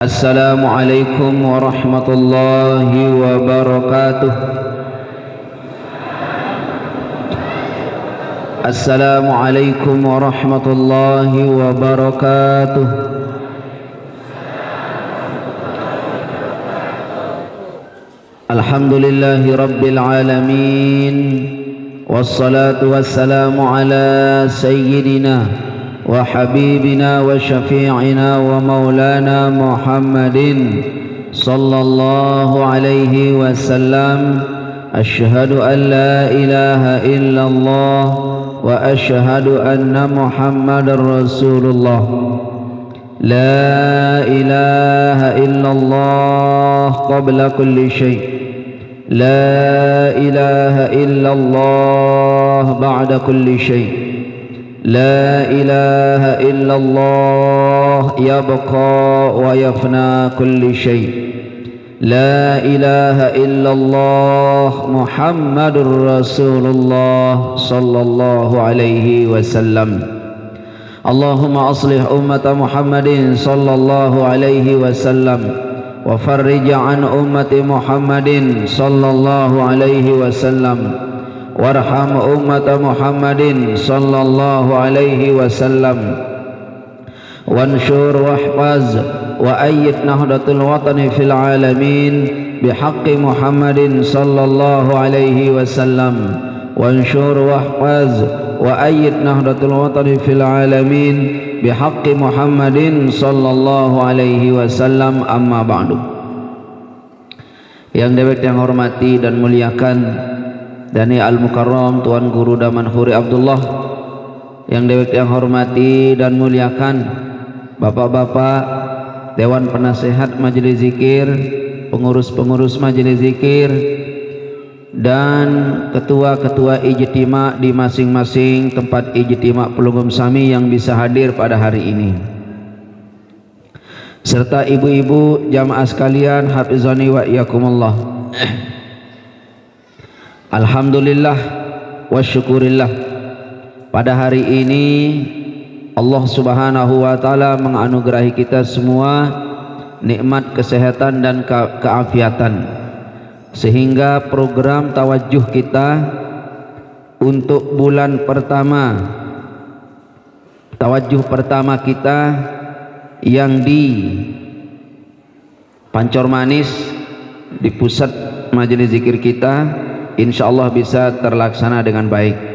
Assalamualaikum warahmatullahi wabarakatuh. Assalamualaikum warahmatullahi wabarakatuh. Alhamdulillahi rabbil alamin. Wassalatu wassalamu ala sayyidina wa habibina wa syafi'ina wa maulana Muhammadin sallallahu alaihi wasallam. Asyhadu an la ilaha illallah wa asyhadu anna Muhammadar Rasulullah. La ilaha illallah qabla kulli syai'. La ilaha illallah ba'da kulli syai'. La ilaha illallah yabqa wa yafna kulli syai'. La ilaha illallah Muhammadur Rasulullah sallallahu alaihi wasallam. Allahumma aslih ummata Muhammadin sallallahu alaihi wasallam wa farrij an ummati Muhammadin sallallahu alaihi wasallam warham ummata Muhammadin sallallahu alaihi wasallam wanshur wahfaz wa ayyid nahdatul watani fil alamin bihaqqi Muhammadin sallallahu alaihi wasallam wanshur wahfaz wa ayyid nahdatul watani fil alamin bihaqqi Muhammadin sallallahu alaihi wasallam. Amma ba'du. Yang dewek yang hormati dan muliakan Dani Al-Mukarram Tuan Guru Daman Khuri Abdullah, yang dewek yang hormati dan muliakan bapak-bapak Dewan Penasehat Majelis Zikir, pengurus-pengurus Majelis Zikir, dan ketua-ketua ijtima di masing-masing tempat ijtima Pelunggung Sami yang bisa hadir pada hari ini, serta ibu-ibu jamaah sekalian, hafizani wa iyyakumullah. Alhamdulillah wa syukurillah, pada hari ini Allah subhanahu wa ta'ala menganugerahi kita semua nikmat kesehatan dan keafiatan, sehingga program tawajjuh kita untuk bulan pertama, tawajjuh pertama kita yang di Pancor Manis, di pusat majelis zikir kita, insyaallah bisa terlaksana dengan baik.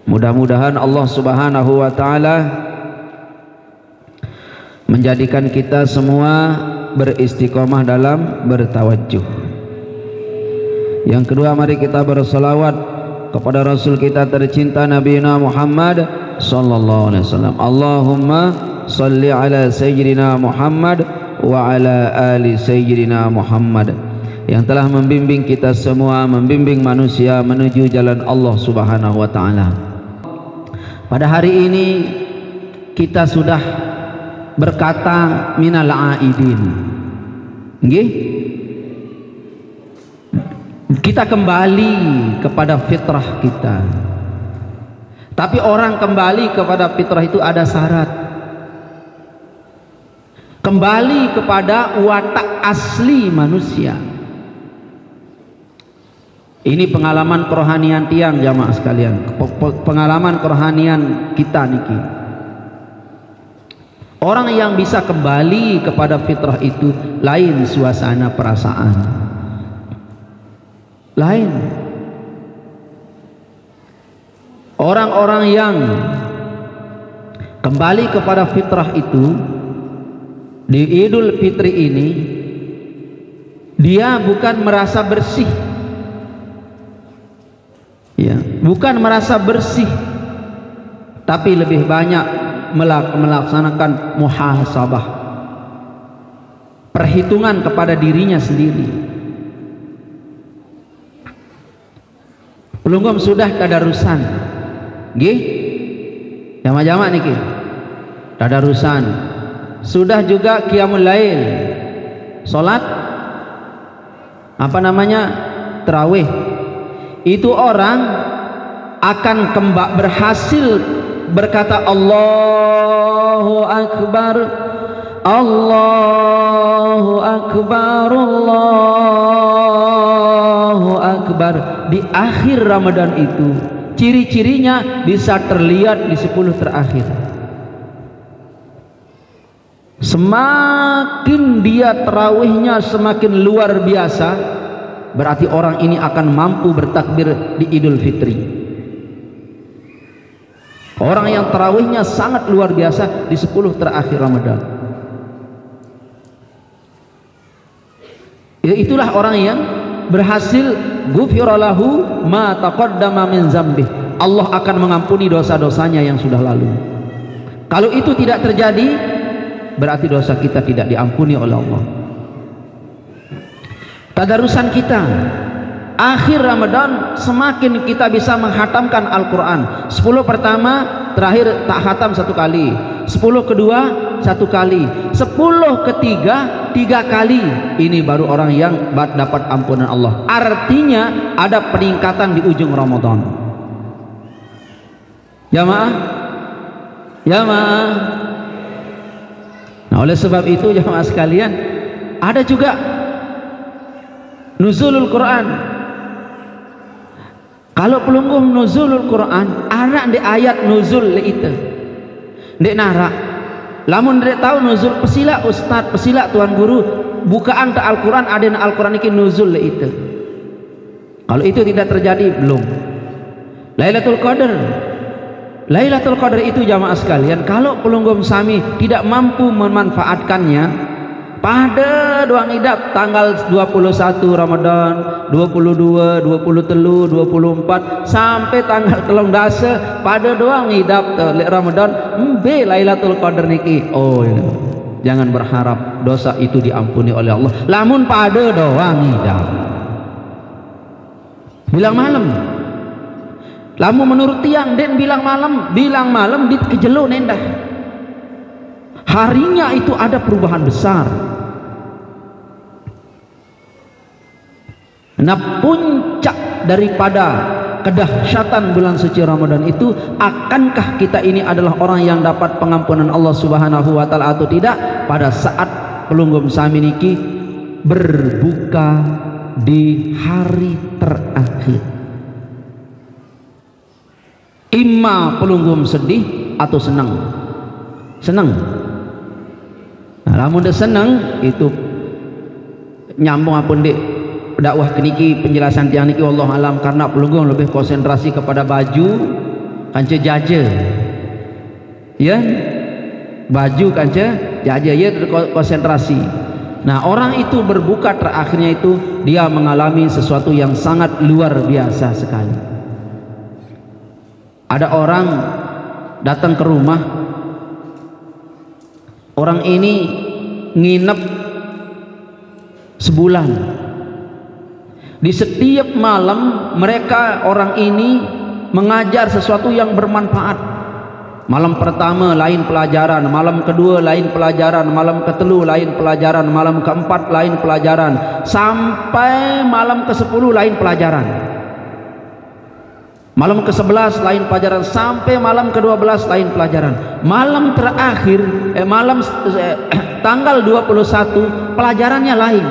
Mudah-mudahan Allah subhanahu wa ta'ala menjadikan kita semua beristiqomah dalam bertawajjuh. Yang kedua, mari kita berselawat kepada Rasul kita tercinta Nabi Muhammad sallallahu alaihi wasallam. Allahumma salli ala sayyidina Muhammad wa ala ali sayyidina Muhammad, yang telah membimbing kita semua, membimbing manusia menuju jalan Allah subhanahu wa ta'ala. Pada hari ini kita sudah berkata minal aidin. Nggih? Kita kembali kepada fitrah kita. Tapi orang kembali kepada fitrah itu ada syarat. Kembali kepada watak asli manusia. Ini pengalaman kerohanian tiang jamaah sekalian, pengalaman kerohanian kita niki. Orang yang bisa kembali kepada fitrah itu lain suasana perasaan, lain. Orang-orang yang kembali kepada fitrah itu di Idul Fitri ini, dia bukan merasa bersih, ya, bukan merasa bersih, tapi lebih banyak melaksanakan muhasabah, perhitungan kepada dirinya sendiri. Pelunggum sudah tadarusan, nggih, jamaah-jamaah niki tadarusan, sudah juga qiyamul lail, salat apa namanya, tarawih. Itu orang akan berhasil berkata Allahu Akbar, Allahu Akbar, Allahu Akbar. Di akhir Ramadan itu ciri-cirinya bisa terlihat di 10 terakhir. Semakin dia terawihnya semakin luar biasa, berarti orang ini akan mampu bertakbir di Idul Fitri. Orang yang terawihnya sangat luar biasa di 10 terakhir Ramadan, ya, itulah orang yang berhasil ghufiralahu ma taqaddama min dzambih. Allah akan mengampuni dosa-dosanya yang sudah lalu. Kalau itu tidak terjadi, berarti dosa kita tidak diampuni oleh Allah. Tadarusan kita akhir Ramadan, semakin kita bisa menghatamkan Al-Quran. 10 pertama terakhir tak hatam 1 kali, 10 kedua 1 kali, 10 ketiga 3 kali. Ini baru orang yang dapat ampunan Allah. Artinya ada peningkatan di ujung Ramadan. Jamaah, jamaah. Nah, oleh sebab itu jamaah sekalian, ada juga nuzulul Quran. Kalau pelungguh nuzulul Quran, anak di ayat nuzul itu dek narak. Lamun dek tahu nuzul pesila ustad, pesila tuan guru, bukaan ke Al-Quran, ada Al-Quran ini nuzul itu. Kalau itu tidak terjadi, belum. Lailatul Qadar, Lailatul Qadar itu jamaah sekalian, kalau pelunggum sami tidak mampu memanfaatkannya pada doang idap tanggal 21 Ramadan, 22, 23, 24 sampai tanggal 13 pada doang idap Ramadan be Lailatul Qadar niki. Oh ya, jangan berharap dosa itu diampuni oleh Allah. Lamun pada doang idap bilang malam, lamu menurut tiang den bilang malam di kejelo nendah. Harinya itu ada perubahan besar. Nah, puncak daripada kedahsyatan bulan suci Ramadan itu, akankah kita ini adalah orang yang dapat pengampunan Allah Subhanahu wa taala atau tidak pada saat pelunggum sami niki berbuka di hari terakhir? Imma pelunggum sedih atau senang. Senang. Nah, lamun dia senang itu nyambung apun dek dakwah keniki, penjelasan tiang niki wallahu alam, karena pelunggum lebih konsentrasi kepada baju kanca jaja. Ya. Baju kanca jaja ya konsentrasi. Nah, orang itu berbuka terakhirnya itu dia mengalami sesuatu yang sangat luar biasa sekali. Ada orang datang ke rumah, orang ini nginep sebulan. Di setiap malam mereka orang ini mengajar sesuatu yang bermanfaat. Malam pertama lain pelajaran, malam kedua lain pelajaran, malam ketelu lain pelajaran, malam keempat lain pelajaran, sampai malam ke-10 lain pelajaran, malam ke-11 lain pelajaran, sampai malam ke-12 lain pelajaran. Malam terakhir tanggal 21 pelajarannya lain.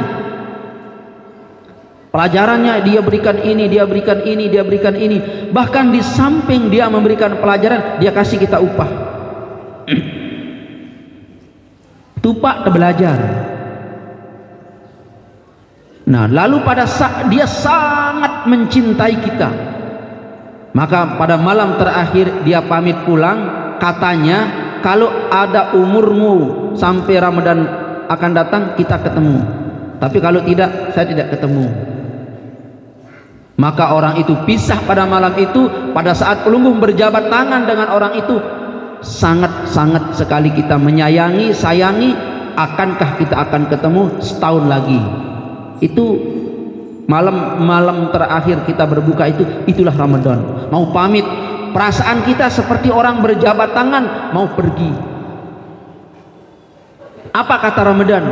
Pelajarannya dia berikan ini, dia berikan ini, dia berikan ini. Bahkan di samping dia memberikan pelajaran, dia kasih kita upah. Tupak ke belajar. Nah, lalu pada saat dia sangat mencintai kita, maka pada malam terakhir dia pamit pulang. Katanya, kalau ada umurmu sampai Ramadan akan datang, kita ketemu. Tapi kalau tidak, saya tidak ketemu. Maka orang itu pisah pada malam itu. Pada saat pelungguh berjabat tangan dengan orang itu, sangat-sangat sekali kita menyayangi, sayangi. Akankah kita akan ketemu setahun lagi? Itu malam terakhir kita berbuka itu, itulah Ramadan. Mau pamit, perasaan kita seperti orang berjabat tangan mau pergi. Apa kata Ramadan?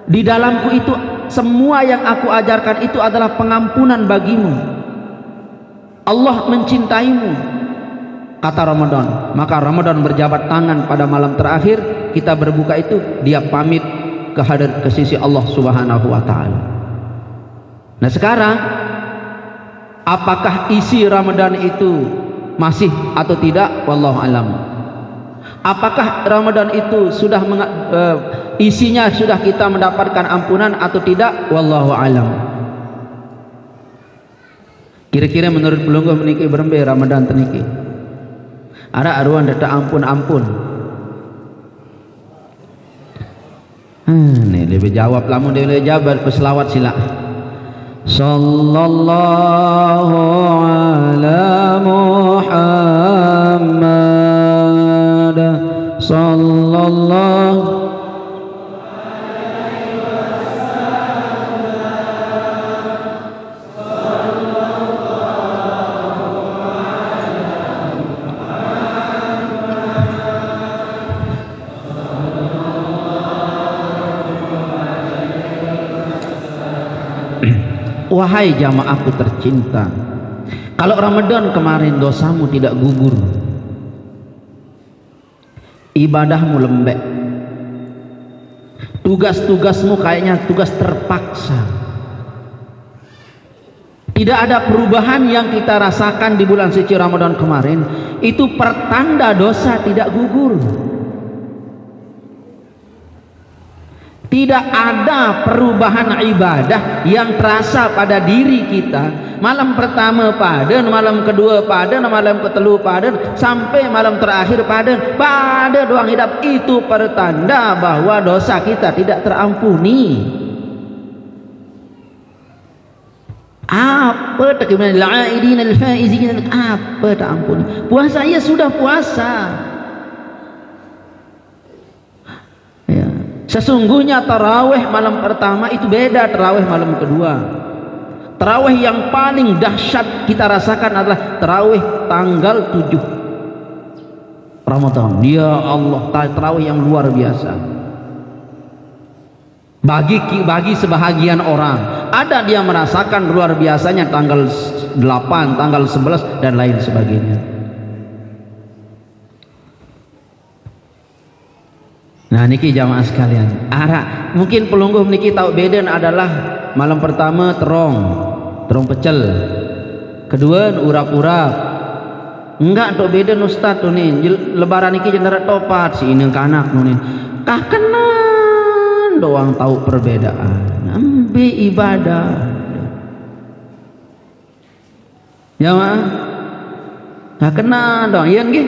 Di dalamku itu semua yang aku ajarkan itu adalah pengampunan bagimu. Allah mencintaimu, kata Ramadan. Maka Ramadan berjabat tangan pada malam terakhir kita berbuka itu dia pamit ke sisi Allah Subhanahu wa taala. Nah, sekarang apakah isi Ramadan itu masih atau tidak? Wallahu alam. Apakah Ramadan itu sudah isinya sudah kita mendapatkan ampunan atau tidak? Wallahu alam. Kira-kira menurut pelungguh meniki berembe Ramadan teniki ada aruan data ampun. Nih lebih jawab lamun dia boleh jawab berselawat sila. Sallallahu ala Muhammad sallallahu Wahai jamaahku tercinta, kalau Ramadan kemarin dosamu tidak gugur, ibadahmu lembek, tugas-tugasmu kayaknya tugas terpaksa, tidak ada perubahan yang kita rasakan di bulan suci Ramadan kemarin, itu pertanda dosa tidak gugur. Tidak ada perubahan ibadah yang terasa pada diri kita. Malam pertama padan, malam kedua padan, malam ketelu padan, sampai malam terakhir padan. Pada doang hidup itu pertanda bahwa dosa kita tidak terampuni. Apa tak kira la'idin al-faizin, apa tak ampuni? Puasa ya sudah puasa. Sesungguhnya tarawih malam pertama itu beda tarawih malam kedua. Tarawih yang paling dahsyat kita rasakan adalah tarawih tanggal 7 Ramadan. Ya Allah, tarawih yang luar biasa. Bagi sebahagian orang, ada dia merasakan luar biasanya tanggal 8, tanggal 11 dan lain sebagainya. Nah niki jamaah sekalian, mungkin pelungguh niki tahu beden adalah malam pertama terong pecel, kedua urap-urap. Enggak tuh beden ustad tuh nih, lebaran niki jenderat topat si ini kanak nih, kah kenan doang tahu perbedaan, ambil ibadah. Jamaah, kah kenan dong, iya nggih,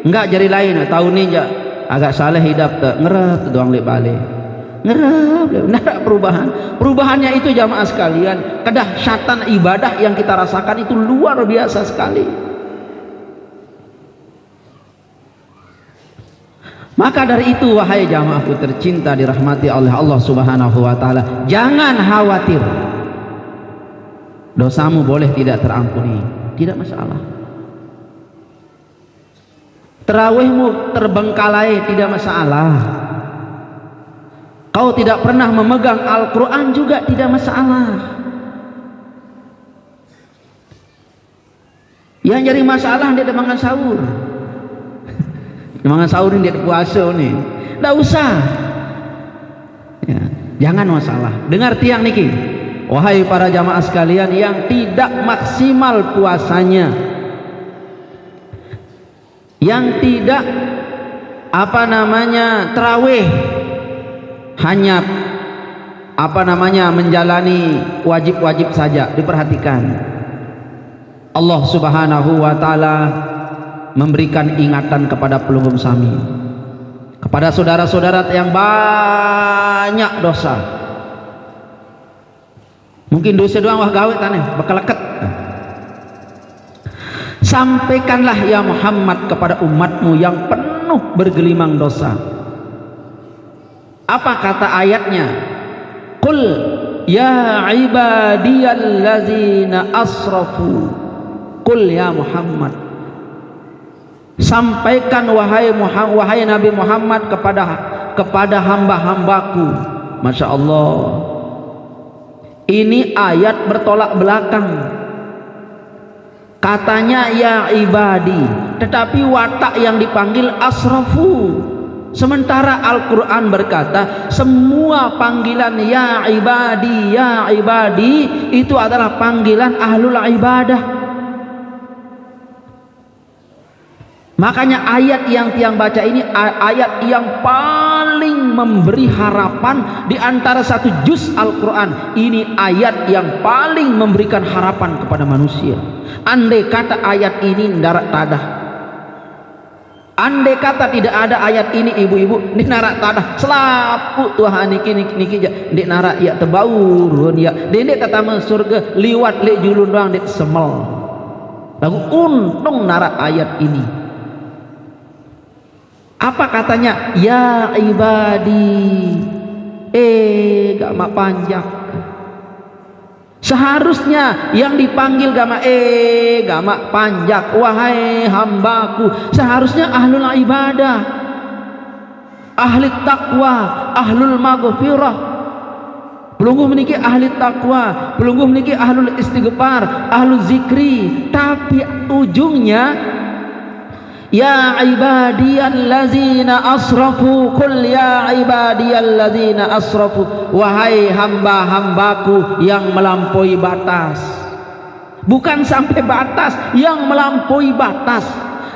enggak jari lain, tahu nih ya. Agak salah hidup tak ngerap doang lek balik ngerap nak perubahannya itu jamaah sekalian, kedahsyatan ibadah yang kita rasakan itu luar biasa sekali. Maka dari itu wahai jamaahku tercinta dirahmati oleh Allah Subhanahu wa taala, jangan khawatir dosamu boleh tidak terampuni, tidak masalah. Terawihmu terbengkalai tidak masalah. Kau tidak pernah memegang Al-Quran juga tidak masalah. Yang jadi masalah dia mangan sahur. Mangan sahur ini dia puasa nih. Tidak usah. Ya, jangan masalah. Dengar tiang niki, wahai para jamaah sekalian yang tidak maksimal puasanya, yang tidak terawih, hanya menjalani wajib-wajib saja. Diperhatikan, Allah Subhanahu wa taala memberikan ingatan kepada pelungguh sami, kepada saudara-saudara yang banyak dosa. Mungkin dosa doang wah gawe taneh bakal leket. Sampaikanlah ya Muhammad kepada umatmu yang penuh bergelimang dosa. Apa kata ayatnya? Qul ya ibadiyallazina asrafu. Qul ya Muhammad, sampaikan wahai Nabi Muhammad kepada hamba-hambaku. Masya Allah, ini ayat bertolak belakang. Katanya ya ibadi, tetapi watak yang dipanggil asrafu. Sementara Al-Quran berkata semua panggilan ya ibadi itu adalah panggilan ahlul ibadah. Makanya ayat yang tiang baca ini ayat yang paling memberi harapan di antara satu juz Al-Quran. Ini ayat yang paling memberikan harapan kepada manusia. Andai kata ayat ini ndarak tadah, andai kata tidak ada ayat ini ibu-ibu di narak tadah selapu Tuhan niki di narak ya tebaur ya dendek kata surga liwat lek julun doang dek semel lagu untung narak ayat ini. Apa katanya? Ya ibadi gak mak panjang. Seharusnya yang dipanggil gak mak panjang, wahai hambaku. Seharusnya ahlul ibadah, ahli taqwa, ahlul maghfirah. Pelungguh meniki ahli taqwa, pelungguh meniki ahlul istighfar, ahlul zikri. Tapi ujungnya ya ibadiyallazina asrafu, qul ya ibadiyallazina asrafu, wahai hamba-hambaku yang melampaui batas. Bukan sampai batas, yang melampaui batas.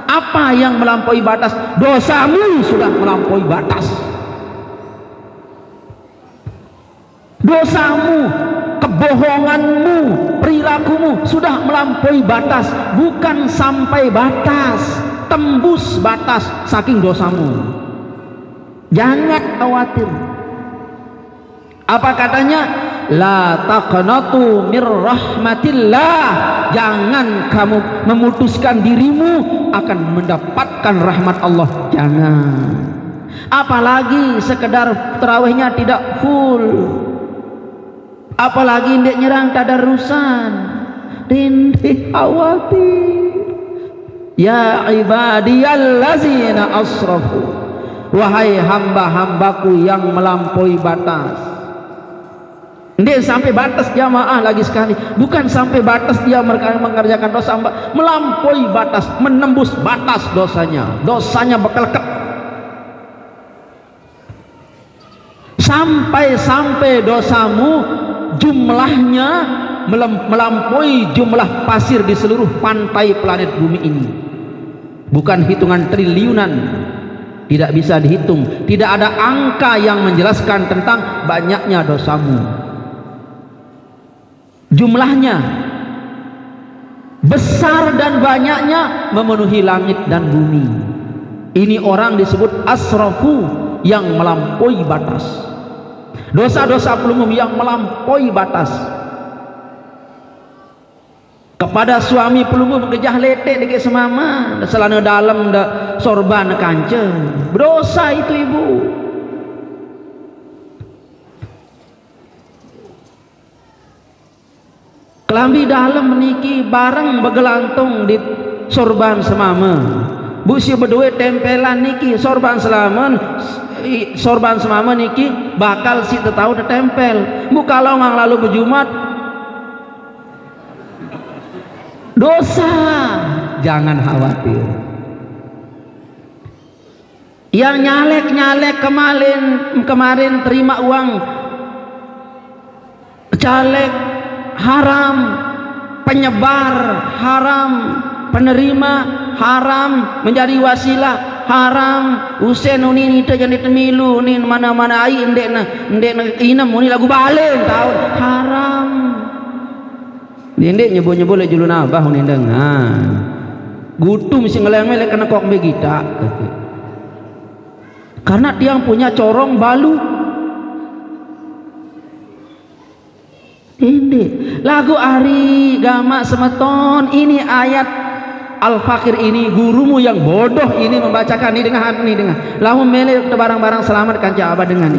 Apa yang melampaui batas? Dosamu sudah melampaui batas. Dosamu, kebohonganmu, perilakumu sudah melampaui batas. Bukan sampai batas, tembus batas saking dosamu. Jangan khawatir. Apa katanya? La taqnatu mir rahmatillah. Jangan kamu memutuskan dirimu akan mendapatkan rahmat Allah. Jangan. Apalagi sekedar tarawihnya tidak full, apalagi ndek nyerang tadarusan, dinding khawatir. Ya ibadiyallazina asrafu, wahai hamba-hambaku yang melampaui batas. Ndek sampai batas jamaah lagi sekali, bukan sampai batas dia mengerjakan dosa, melampaui batas, menembus batas dosanya bakal sampai dosamu jumlahnya melampaui jumlah pasir di seluruh pantai planet bumi ini. Bukan hitungan triliunan, tidak bisa dihitung, tidak ada angka yang menjelaskan tentang banyaknya dosamu. Jumlahnya besar dan banyaknya memenuhi langit dan bumi. Ini orang disebut asrafu, yang melampaui batas. Dosa-dosa pelumum yang melampaui batas. Kepada suami pelumum kejah letek dikit semama, selana dalam da sorban kanceng, berdosa itu ibu. Kelambi dalam meniki barang begelantung di sorban semama. Busi berdua tempelan niki sorban semama niki bakal si tetau de tempel. Muka longang lalu berjumat dosa. Jangan khawatir. Yang nyalek kemarin terima uang caleg haram, penyebar haram, penerima haram, menjadi wasilah haram. Usen ini jangan ditemilu ni mana-mana ai ndek inem ni lagu balen tahu haram. Ndek nyebut-nyebut le julun abah ni dengar. Gutu mesti ngeleng-ngeleng kena kok begita. Karena dia punya corong balu. Ini lagu Ari Gama Semeton, ini ayat Al-Fakir ini gurumu yang bodoh ini membacakan ini dengan lahu mele barang-barang selamat kanca abah dengan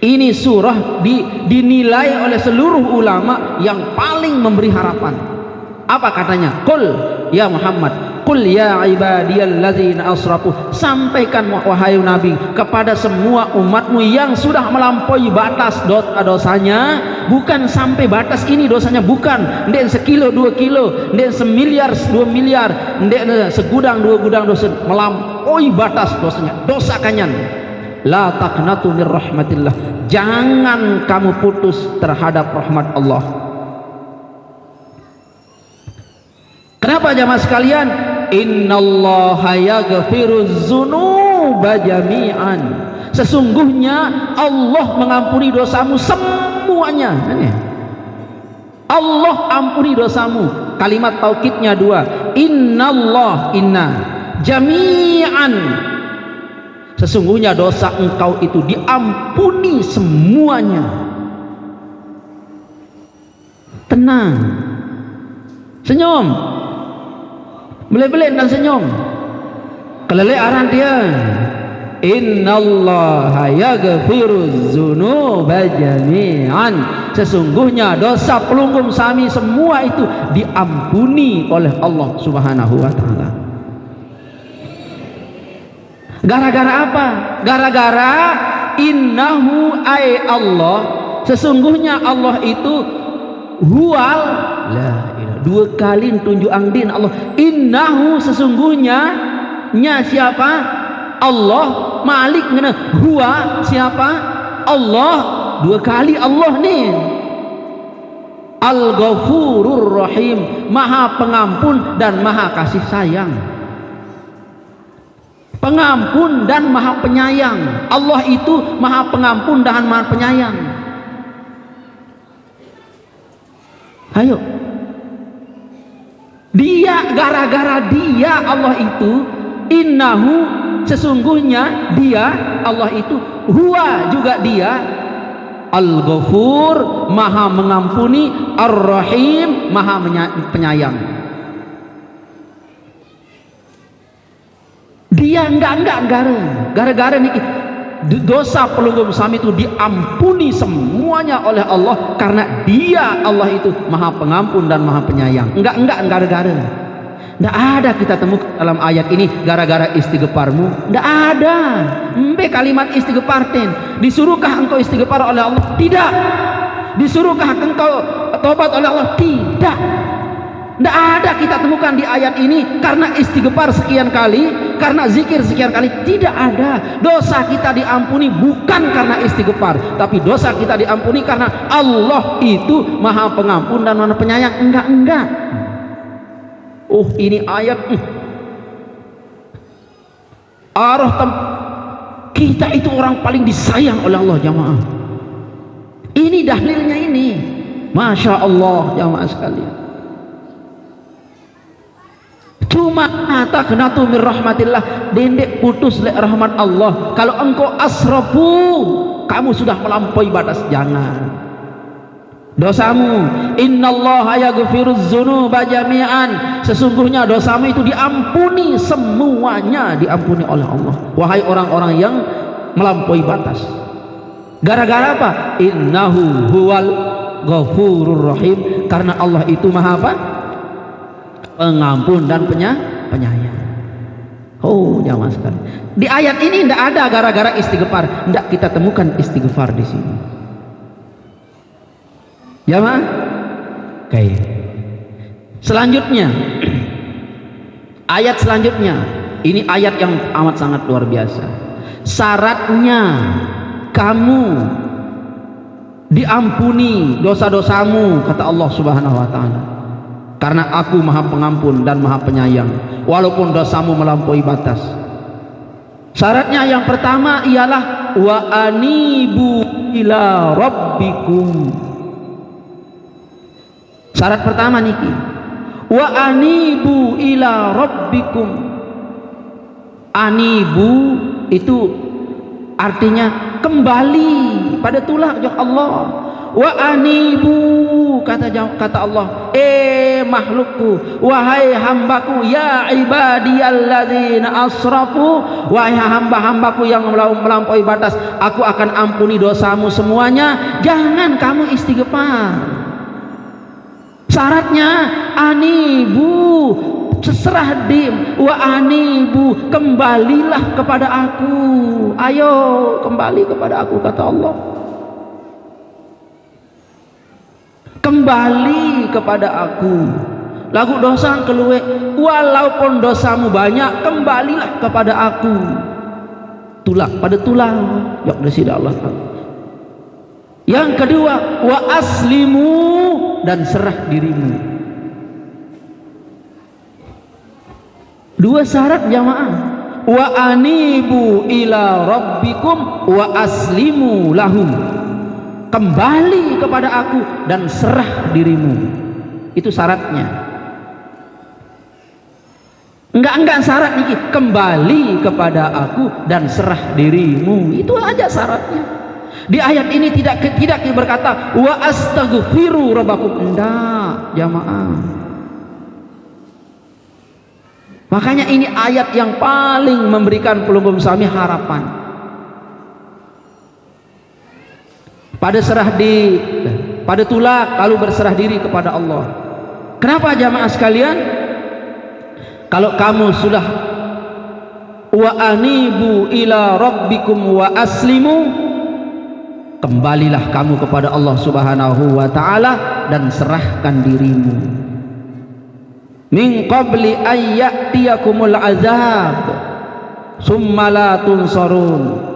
ini surah dinilai oleh seluruh ulama yang paling memberi harapan. Apa katanya? Qul ya Muhammad, qul ya ibadiyallazina asrafu, sampaikan wahai Nabi kepada semua umatmu yang sudah melampaui batas dosanya, bukan sampai batas ini dosanya, bukan ndek sekilo 2 kilo, ndek semiliar 2 miliar, ndek segudang 2 gudang dosa, melampaui batas dosanya, dosa kanyan. La taqnatu min rahmatillah, jangan kamu putus terhadap rahmat Allah. Kenapa jamaah sekalian? Innallaha yaghfiruz dzunuba jami'an, sesungguhnya Allah mengampuni dosamu semuanya. Allah ampuni dosamu. Kalimat taukidnya 2, innallah, inna, jami'an, sesungguhnya dosa engkau itu diampuni semuanya. Tenang, senyum, bele-bele dan senyum, kelele aran dia. Innallaha yaghfiruz dzunuba jami'an, sesungguhnya dosa pelunggum sami semua itu diampuni oleh Allah Subhanahu wa taala. Gara-gara apa? Gara-gara innahu ay Allah, sesungguhnya Allah itu huwal la ilaha, 2 kali tunjuk angdin Allah. Innahu, sesungguhnya, nya siapa? Allah. Malik ngena huwa siapa? Allah. 2 kali Allah nih. Al-Ghafurur Rahim, Maha Pengampun dan Maha Kasih Sayang. Pengampun dan Maha Penyayang. Allah itu Maha Pengampun dan Maha Penyayang. Ayo, dia, gara-gara dia Allah itu, innahu, sesungguhnya dia Allah itu, huwa juga dia, Al-Ghafur, Maha Mengampuni, Ar-Rahim, Maha Penyayang. Dia enggak gara-gara nih dosa pelunggum sami itu diampuni semuanya oleh Allah, karena dia Allah itu Maha Pengampun dan Maha Penyayang. Enggak gara-gara. Enggak ada kita temukan dalam ayat ini gara-gara istighfarmu. Enggak ada. Mbe kalimat istighfar ten. Disuruhkah engkau istighfar oleh Allah? Tidak. Disuruhkah engkau tobat oleh Allah? Tidak. Tidak ada kita temukan di ayat ini karena istighfar sekian kali, karena zikir sekian kali. Tidak ada. Dosa kita diampuni bukan karena istighfar, tapi dosa kita diampuni karena Allah itu Maha Pengampun dan Maha Penyayang. Enggak. Ini ayat arah kita itu orang paling disayang oleh Allah jamaah. Ini dalilnya ini. Masya Allah jamaah sekalian. Cuma taqnatu min rahmatillah, dendek putus le rahmat Allah. Kalau engkau asrafu, kamu sudah melampaui batas, jangan. Dosamu, innallaha yaghfiruz dzunuba jami'an, sesungguhnya dosamu itu diampuni semuanya, diampuni oleh Allah. Wahai orang-orang yang melampaui batas. Gara-gara apa? Innahu huwal ghafurur rahim, karena Allah itu Maha apa? Pengampun dan penyayang. Jamaah sekalian, di ayat ini tidak ada gara-gara istighfar. Tidak kita temukan istighfar di sini. Jamaah, oke. Selanjutnya, ayat selanjutnya, ini ayat yang amat sangat luar biasa. Syaratnya kamu diampuni dosa-dosamu, kata Allah Subhanahu wa taala, karena aku Maha Pengampun dan Maha Penyayang, walaupun dosamu melampaui batas. Syaratnya yang pertama ialah wa anibu ila rabbikum. Syarat pertama niki, wa anibu ila rabbikum. Anibu itu artinya kembali pada tulah Allah. Wa anibu, kata Allah, makhlukku, wahai hambaku, ya ibadiyalladzina asrafu, wahai hamba-hambaku yang melampaui batas, aku akan ampuni dosamu semuanya, jangan kamu istighfar. Syaratnya anibu, seserah dim, wa anibu, kembalilah kepada aku, ayo kembali kepada aku, kata Allah. kembali kepada aku. Lagu dosa keluwe, walaupun dosamu banyak, kembalilah kepada aku. Tulak pada tulang, yok desida Allah. Yang kedua, wa aslimu, dan serah dirimu. Dua syarat jamaah. Wa anibu ila rabbikum wa aslimu lahum. Kembali kepada aku dan serah dirimu. Itu syaratnya. Enggak syarat niki, kembali kepada aku dan serah dirimu. Itu aja syaratnya. Di ayat ini tidak berkata wa astaghfiru rabbakum. Enggak, jamaah. Makanya ini ayat yang paling memberikan pelunggung sami harapan. Pada tulak lalu berserah diri kepada Allah. Kenapa jamaah sekalian? Kalau kamu sudah wa anibu ila rabbikum wa aslimu, kembalilah kamu kepada Allah Subhanahu wa taala dan serahkan dirimu. Min qabli ayyatiyakumul azab summa la tunsarun.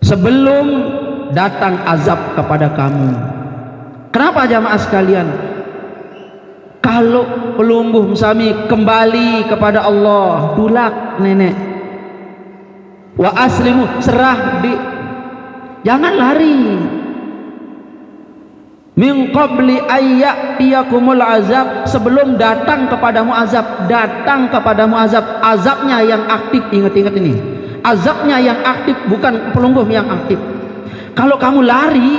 Sebelum datang azab kepada kamu. Kenapa jamaah sekalian? Kalau pelungguh sami kembali kepada Allah, tulak nenek, wa aslimu, serah di, jangan lari. Min qabli ayyatiyakumul azab, sebelum datang kepadamu azab, azabnya yang aktif. Ingat-ingat ini, azabnya yang aktif, bukan pelungguh yang aktif. Kalau kamu lari,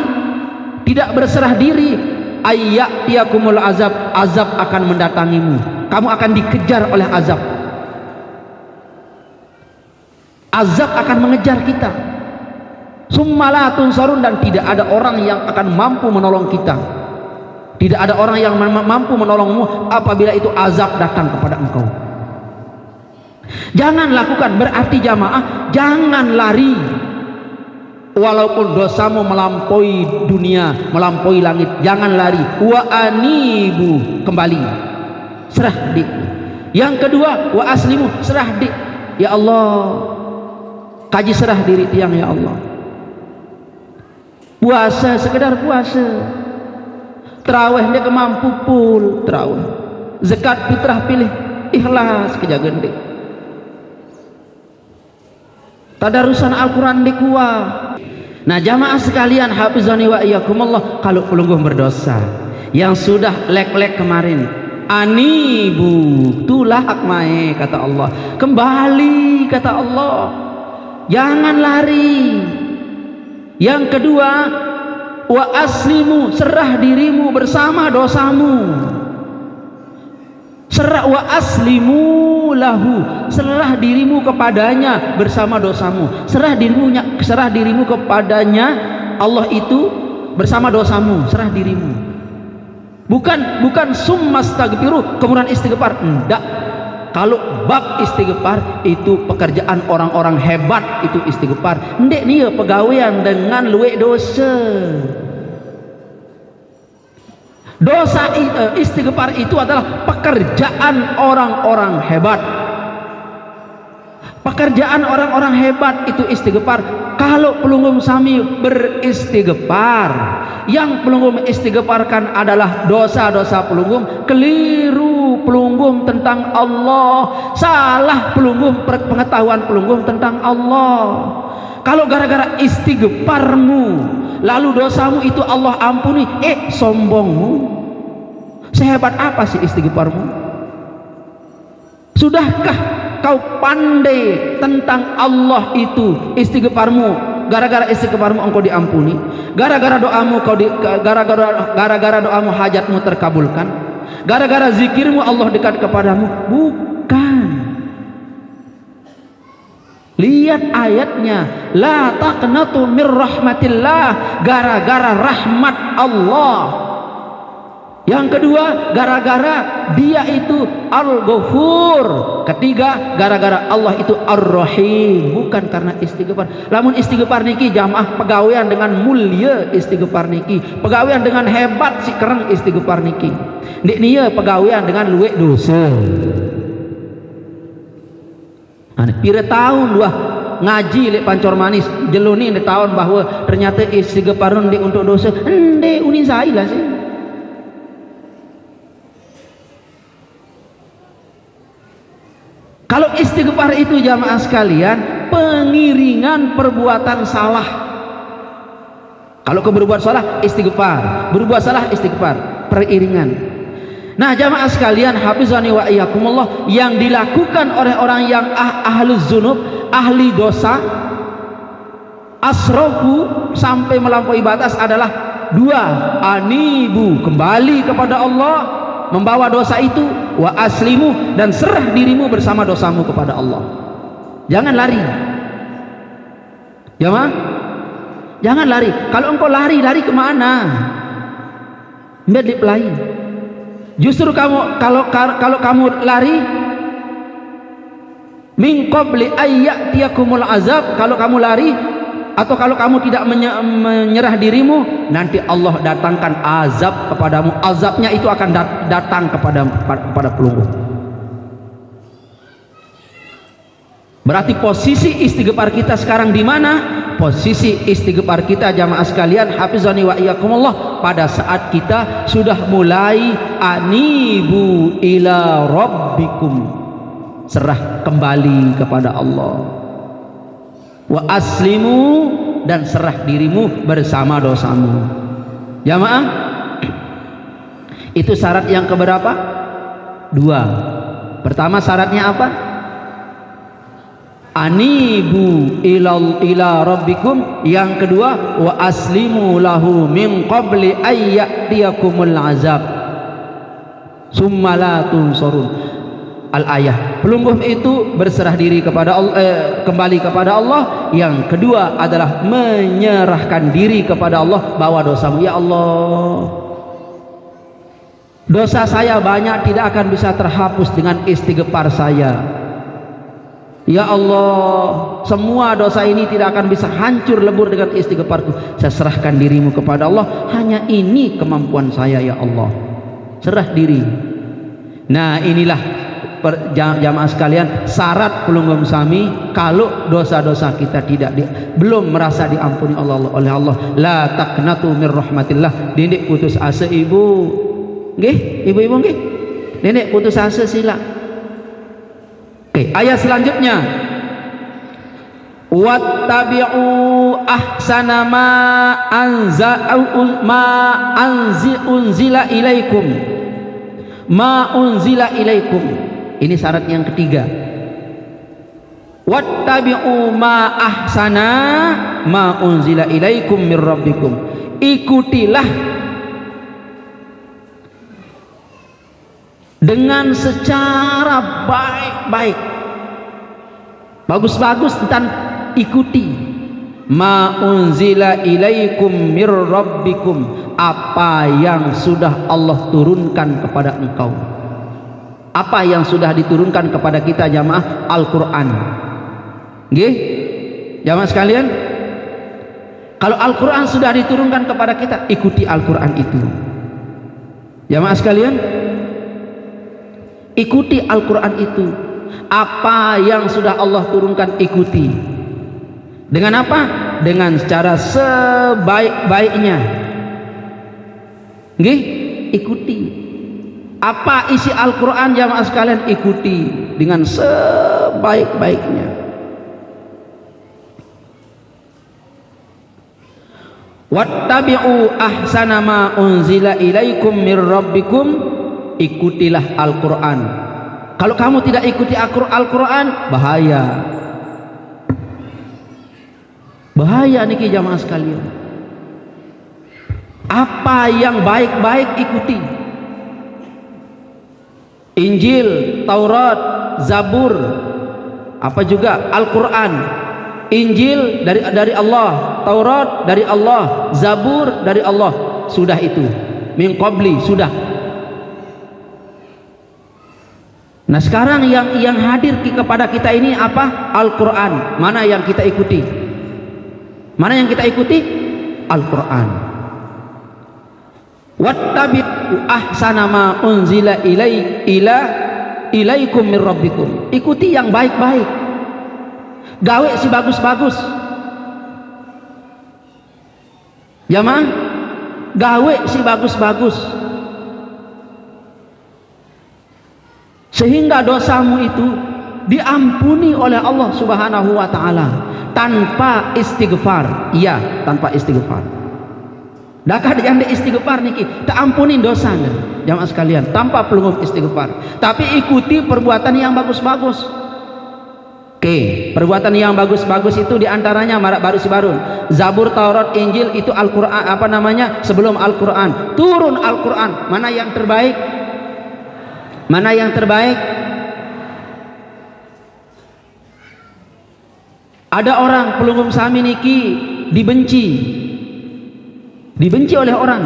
tidak berserah diri, ayyatiyakumul azab, azab akan mendatangimu. Kamu akan dikejar oleh azab. Azab akan mengejar kita. Summa tunsarun, dan tidak ada orang yang akan mampu menolong kita. Tidak ada orang yang mampu menolongmu apabila itu azab datang kepada engkau. Jangan lakukan, berarti jamaah, jangan lari. Walaupun dosamu melampaui dunia, melampaui langit, jangan lari. Wa anibu, kembali, serah di. Yang kedua, wa aslimu, serah di. Ya Allah, kaji serah diri tiang, ya Allah. Puasa sekedar puasa, terawih dia kemampu pul terawih, zakat fitrah pilih, ikhlas kejagaan dek, tadarusan Al-Quran di kuah. Nah jamaah sekalian, hafizani wa iyyakumullah, kalau pelungguh berdosa yang sudah lek-lek kemarin, anibu, tulak mae, kata Allah, kembali, kata Allah, jangan lari. Yang kedua, wa aslimu, serah dirimu bersama dosamu. Serah, wa aslimu lahu, serah dirimu kepadanya bersama dosamu. Serah dirimu kepadanya, Allah itu bersama dosamu, serah dirimu. Bukan summastaghfiru kemudian istighfar, enggak. Kalau bab istighfar itu pekerjaan orang-orang hebat, itu istighfar. Ndek nih pegawaian dengan luwe dosa. Dosa istighfar itu adalah pekerjaan orang-orang hebat. Pekerjaan orang-orang hebat itu istighfar. Kalau pelungguh sami beristighfar, yang pelungguh istighfarkan adalah dosa-dosa pelungguh, keliru pelungguh tentang Allah, salah pelungguh pengetahuan pelungguh tentang Allah. Kalau gara-gara istighfarmu lalu dosamu itu Allah ampuni, sombongmu. Sehebat apa sih istighfarmu? Sudahkah kau pandai tentang Allah itu istighfarmu? Gara-gara istighfarmu engkau diampuni, gara-gara doamu gara-gara doamu hajatmu terkabulkan, gara-gara zikirmu Allah dekat kepadamu? Bukan. Lihat ayatnya, la taqnatu mir rahmatillah, gara-gara rahmat Allah. Yang kedua, gara-gara dia itu Al-Ghafur. Ketiga, gara-gara Allah itu Ar-Rahim, bukan karena istighfar. Lamun istighfar niki jamaah pegawaian dengan mulia, istighfar niki pegawaian dengan hebat si kereng istighfar niki. Dik nia pegawaian dengan luwek dosa. Ane pira tahun dua ngaji lek Pancor Manis jeluni di tahun bahwa ternyata istighfar ndik untuk dosa. Ende unin saya lah sih. Kalau istighfar itu jamaah sekalian pengiringan perbuatan salah. Kalau kau berbuat salah istighfar, berbuat salah istighfar, periringan. Nah jamaah sekalian, hafizani wa iyyakumullah, yang dilakukan oleh orang yang ahluz dzunub, ahli dosa, asrofu sampai melampaui batas adalah dua: anibu, kembali kepada Allah, membawa dosa itu, wa aslimu, dan serah dirimu bersama dosamu kepada Allah. Jangan lari, ya mah? Jangan lari. Kalau engkau lari kemana? Medlip lain. Justru kamu kalau kamu lari min qabli ayyatiyakumul azab, kalau kamu lari atau kalau kamu tidak menyerah dirimu, nanti Allah datangkan azab kepadamu. Azabnya itu akan datang kepada pelunggu. Berarti posisi istighfar kita sekarang di mana? Posisi istighfar kita jamaah sekalian, hafizani wa iyyakumullah, pada saat kita sudah mulai anibu ila rabbikum, serah kembali kepada Allah, wa aslimu, dan serah dirimu bersama dosamu. Jamaah, itu syarat yang keberapa? Dua. Pertama syaratnya apa? Anibu ila rabbikum. Yang kedua, wa aslimu lahu min qabli ayyatiyakumul azab summa la tunsarun. Al-ayah. Pelungguh itu berserah diri kepada Allah, kembali kepada Allah. Yang kedua adalah menyerahkan diri kepada Allah, bawa dosamu. Ya Allah, dosa saya banyak, tidak akan bisa terhapus dengan istighfar saya. Ya Allah, semua dosa ini tidak akan bisa hancur lebur dengan istighfarku. Saya serahkan dirimu kepada Allah. Hanya ini kemampuan saya ya Allah. Serah diri. Nah inilah jamaah sekalian syarat pelunggum sami kalau dosa-dosa kita belum merasa diampuni Allah oleh Allah. La taqnatu mir rahmatillah. Nenek putus asa ibu. Nggih, ibu-ibu nggih. Nenek putus asa sila. Oke, ayat selanjutnya, wattabi'u ahsana ma unzila ilaikum. Ini syarat yang ketiga. Wattabi'u ma ahsana ma unzila ilaikum mir rabbikum. Ikutilah dengan secara baik-baik, bagus-bagus, dan ikuti ma unzila ilaikum mir rabbikum, apa yang sudah Allah turunkan kepada engkau. Apa yang sudah diturunkan kepada kita jamaah? Al-Quran. Nggih jamaah sekalian, kalau Al-Quran sudah diturunkan kepada kita, ikuti Al-Quran itu. Jamaah sekalian, ikuti Al-Quran itu. Apa yang sudah Allah turunkan ikuti. Dengan apa? Dengan secara sebaik-baiknya. Nggih, ikuti. Apa isi Al-Quran jamaah sekalian? Ikuti dengan sebaik-baiknya. Wattabi'u ahsana ma unzila ilaikum mir rabbikum. Ikutilah Al-Quran. Kalau kamu tidak ikuti Al-Quran, bahaya. Bahaya niki jamaah sekalian. Apa yang baik-baik ikuti. Injil, Taurat, Zabur, apa juga Al-Quran. Injil dari Allah, Taurat dari Allah, Zabur dari Allah. Sudah itu. Min qabli, sudah. Nah sekarang yang hadir kepada kita ini apa? Al-Quran. Mana yang kita ikuti? Mana yang kita ikuti? Al-Quran. Wattabi'u ahsana ma unzila ilaikum min rabbikum. Ikuti yang baik-baik. Gawe si bagus-bagus. Jamaah, gawe si bagus-bagus. Sehingga dosamu itu diampuni oleh Allah Subhanahu wa taala tanpa istighfar. Iya, tanpa istighfar. Dakah yang istighfar niki tak ampunin dosa jamaah sekalian tanpa pelunggup istighfar. Tapi ikuti perbuatan yang bagus-bagus. Oke, perbuatan yang bagus-bagus itu diantaranya baru si barun. Zabur, Taurat, Injil itu Al-Quran, apa namanya? Sebelum Al-Quran turun Al-Quran. Mana yang terbaik? Mana yang terbaik? Ada orang pelunggup sami niki dibenci oleh orang.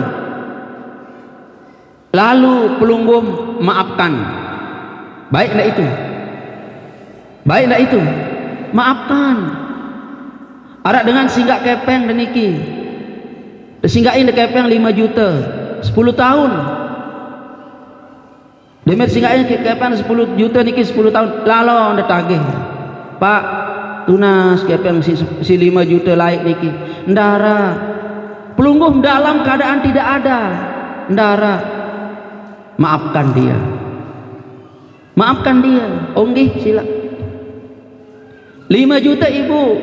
Lalu pelunggup maafkan. Baik enggak itu? Baik enggak itu? Maafkan. Arak dengan singgah kepeng dan niki. Singgahin kepeng 5 juta 10 tahun. Demet singgahin kepeng 10 juta niki 10 tahun. Lalu anda tagih. Pak, tunas kepeng si 5 juta laik niki. Ndara. Pelungguh dalam keadaan tidak ada. Ndara. Maafkan dia. Maafkan dia. Onggih sila. 5 juta ibu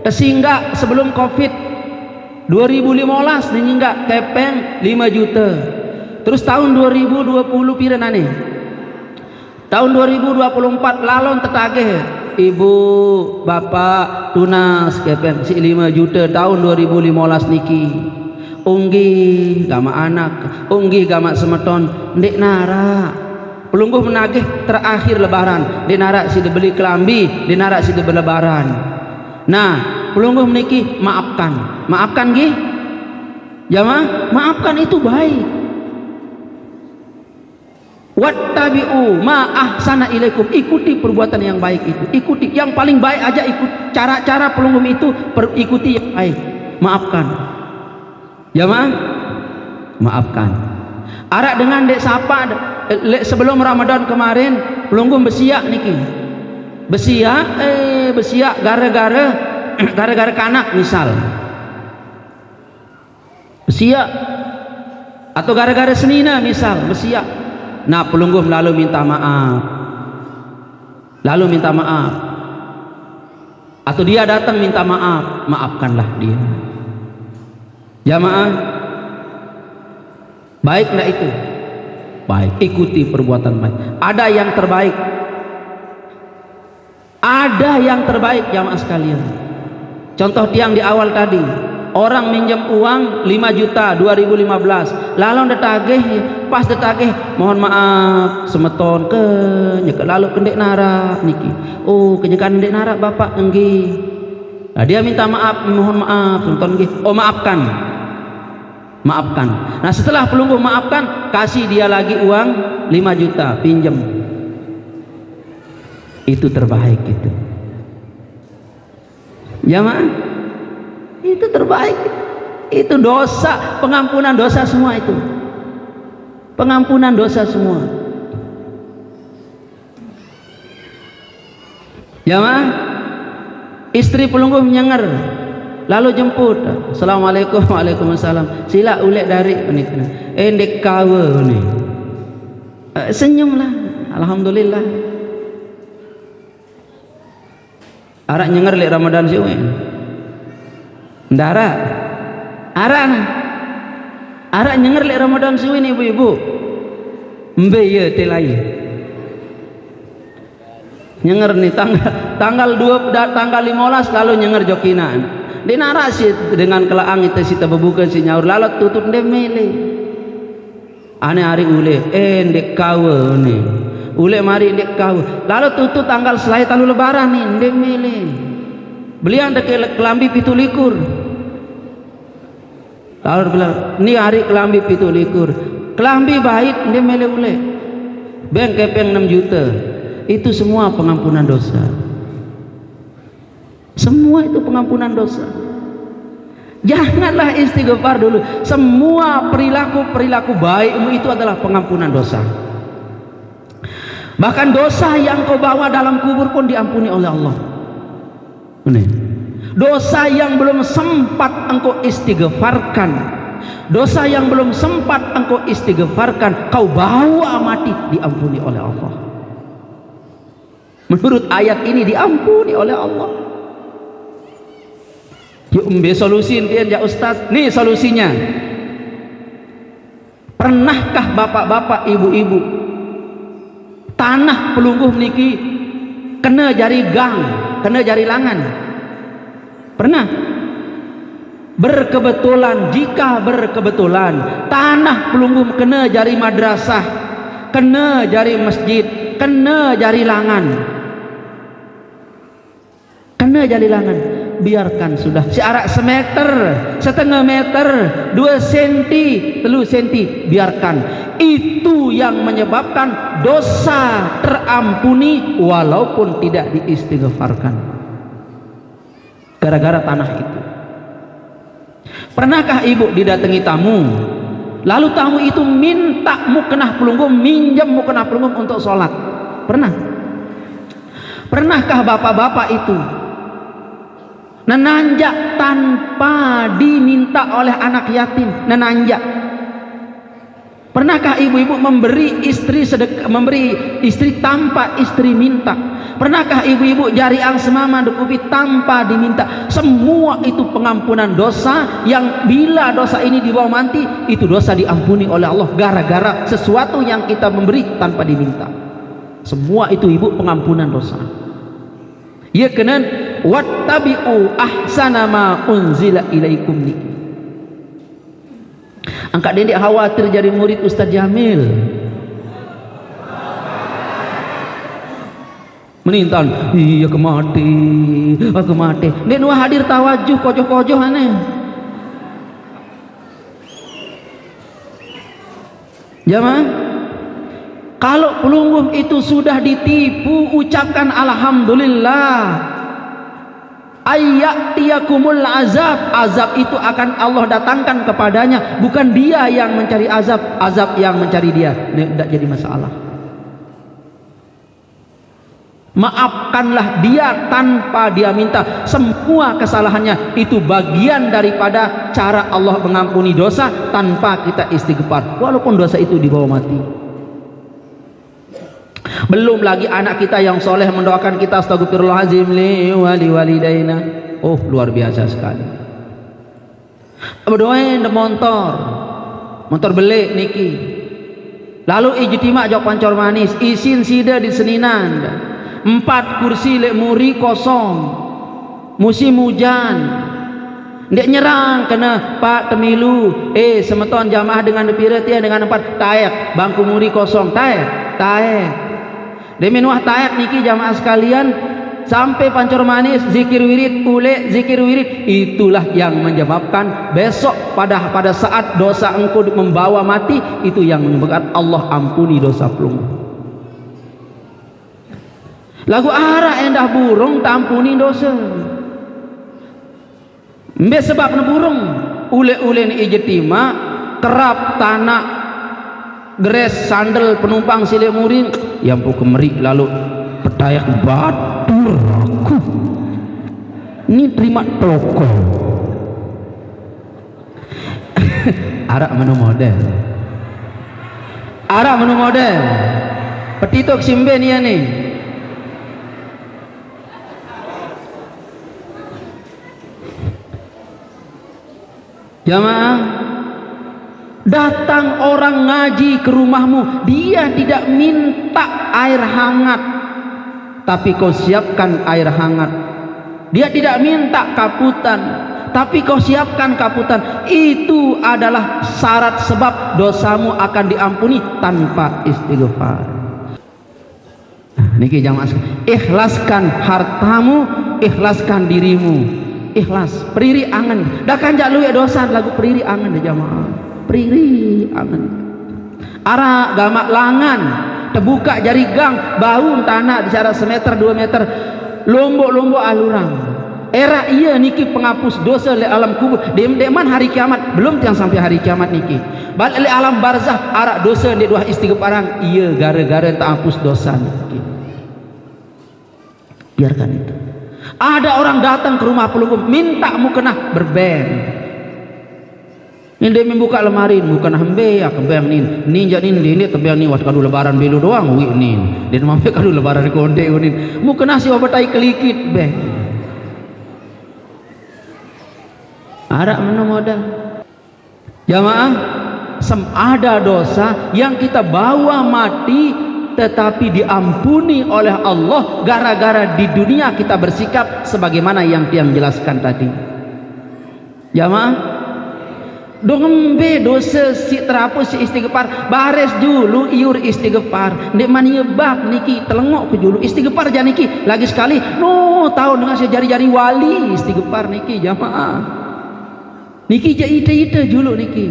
tersinggah sebelum Covid 2015 ninggak kepeng 5 juta. Terus tahun 2020 pira nane? Tahun 2024 lalon tetagih ibu bapak tunas kepeng si 5 juta tahun 2015 niki. Unggi gama anak, unggi gama semeton, ndek nara. Pelungguh menagih terakhir lebaran, dia narak si dibeli kelambi, dia narak si dibeli lebaran. Nah, pelungguh meniki maafkan. Maafkan gih? Jamaah, maafkan itu baik. Wattabi'u ma ahsana ilaikum. Ikuti perbuatan yang baik itu. Ikuti yang paling baik aja, ikut cara-cara pelungguh itu ikuti yang baik. Maafkan. Jamaah, maafkan. Arak dengan dek sapa sebelum Ramadan kemarin pelungguh besiak niki. Besiak gara-gara kanak misal. Besiak atau gara-gara senina misal besiak. Nah, pelungguh lalu minta maaf. Lalu minta maaf. Atau dia datang minta maaf, maafkanlah dia. Jamaah, baik enggak itu? Baik, ikuti perbuatan baik. Ada yang terbaik. Ada yang terbaik jamaah sekalian. Contoh tiang di awal tadi, orang minjam uang 5 juta 2015. Lalu detagih, pas detagih, mohon maaf semeton ke nyek lalu kendek nara niki. Oh, kenyekan kendek nara Bapak enggi. Nah, dia minta maaf, mohon maaf semeton nggih. Oh, maafkan. Maafkan. Nah, setelah pelungguh maafkan, kasih dia lagi uang 5 juta pinjam. Itu terbaik itu. Jamaah, itu terbaik. Itu dosa, pengampunan dosa semua itu. Pengampunan dosa semua. Jamaah, istri pelungguh menyenger. Lalu jemput, assalamualaikum, waalaikumsalam. Sila ulek dari ni, endek kawa ni. Senyumlah, alhamdulillah. Arak nyenger lek Ramadan siwe. Ndara, arak na. Arak nyenger lek Ramadan siwe ni ibu-ibu. Mbe ye telai. Nyenger ni tanggal 15 lalu nyenger jokinan. Dia narasi dengan kelaang itu si terbuka si nyaur lalu tutup dia mele. Ane hari ule ndek kawa ni. Ule mari ndek kawa. Lalu tutup tanggal selai talu lebaran ni ndek mele. Beliau ndek kelambi 17. Lalu bilang ni hari kelambi 17. Kelambi baik ndek mele ule. Beng kepeng 6 juta. Itu semua pengampunan dosa. Semua itu pengampunan dosa. Janganlah istighfar dulu. Semua perilaku baikmu itu adalah pengampunan dosa. Bahkan dosa yang kau bawa dalam kubur pun diampuni oleh Allah. Ini. Dosa yang belum sempat engkau istighfarkan, dosa yang belum sempat engkau istighfarkan, kau bawa mati, diampuni oleh Allah. Menurut ayat ini diampuni oleh Allah. Yuk solusi ya Ustaz. Nih solusinya. Pernahkah bapak-bapak, ibu-ibu, tanah pelungguh niki kena jari gang, kena jari langan? Pernah? Jika berkebetulan tanah pelungguh kena jari madrasah, kena jari masjid, kena jari langan, biarkan sudah. Searak semeter, setengah meter, 2 senti, 3 senti, biarkan. Itu yang menyebabkan dosa terampuni walaupun tidak diistighfarkan. Gara-gara tanah itu. Pernahkah ibu didatangi tamu, lalu tamu itu minta muknah pelungguh, minjam muknah pelungguh untuk sholat? Pernah? Pernahkah bapak-bapak itu menanjak tanpa diminta oleh anak yatim? Menanjak. Pernahkah ibu-ibu memberi istri tanpa istri minta? Pernahkah ibu-ibu jari ang semama dukupi tanpa diminta? Semua itu pengampunan dosa yang bila dosa ini dibawa mati, itu dosa diampuni oleh Allah gara-gara sesuatu yang kita memberi tanpa diminta. Semua itu ibu pengampunan dosa. Ya kenan wattabi'u ahsana ma unzila ilaikum niki. Angkat Dendik khawatir jadi murid Ustaz Jamil. Menintan, iya aku mati. Dek nuah hadir tawajuh kojoh-kojoh aneh. Jamaah, kalau pelungguh itu sudah ditipu, ucapkan alhamdulillah. Ayyatiyakumul azab, azab itu akan Allah datangkan kepadanya, bukan dia yang mencari azab, azab yang mencari dia. Ini tidak jadi masalah. Maafkanlah dia tanpa dia minta. Semua kesalahannya itu bagian daripada cara Allah mengampuni dosa tanpa kita istighfar, walaupun dosa itu dibawa mati. Belum lagi anak kita yang soleh mendoakan kita astagfirullahaladzim li wali walidaina. Oh luar biasa sekali. Berdoain de motor beli niki. Lalu ijtima jok pancor manis, isin sida di seninan. 4 kursi lek muri kosong, musim hujan, ndek nyerang kena Pak Temilu, semeton jamaah dengan piratia dengan 4 taek, bangku muri kosong, taek demi nuah taek niki jamaah sekalian, sampai pancor manis zikir wirid, itulah yang menyebabkan besok pada saat dosa engkau membawa mati, itu yang menyebabkan Allah ampuni dosa pelungguh. Lagu arah endah burung tampuni dosa. Mbe sebab na burung ule-ule ni ijtima kerap tanah gres sandal penumpang silih muring yang pu kemeri lalu petayak batur aku ini terima toko. Arak menu model petitok simbe nih. Jamaah, datang orang ngaji ke rumahmu, dia tidak minta air hangat, tapi kau siapkan air hangat. Dia tidak minta kaputan, tapi kau siapkan kaputan. Itu adalah syarat sebab dosamu akan diampuni tanpa istighfar. Niki jamaah, ikhlaskan hartamu, ikhlaskan dirimu. Ikhlas, periri angan. Dah kanjak lu ya dosa lagu periri angan deh jamaah. Periri angan. Ara gamak langan, terbuka jari gang bau tanah di jarak semeter 2 meter lombok-lombok alurang era iya niki penghapus dosa le alam kubur deman hari kiamat belum tiang sampai hari kiamat niki balik le alam barzah arak dosa di dua istighfarang iya gara-gara tak hapus dosa niki. Biarkan itu. Ada orang datang ke rumah pelunggup minta mukena berben ini membuka lemari bukan hambe ya kembang nin jadi ini tebang ni wat kadu lebaran belu doang wi nin dan mampe kadu lebaran konde nin mukena si wabatai kelikit be ada mana modal jamaah ada dosa yang kita bawa mati tetapi diampuni oleh Allah gara-gara di dunia kita bersikap sebagaimana yang tiang jelaskan tadi. Jamaah dong dosa si terhapus si istighfar bares dulu iur istighfar nek mani bab niki telengok ke dulu istighfar janiki lagi sekali no tahu dengan jari-jari wali istighfar niki jamaah niki ite dulu niki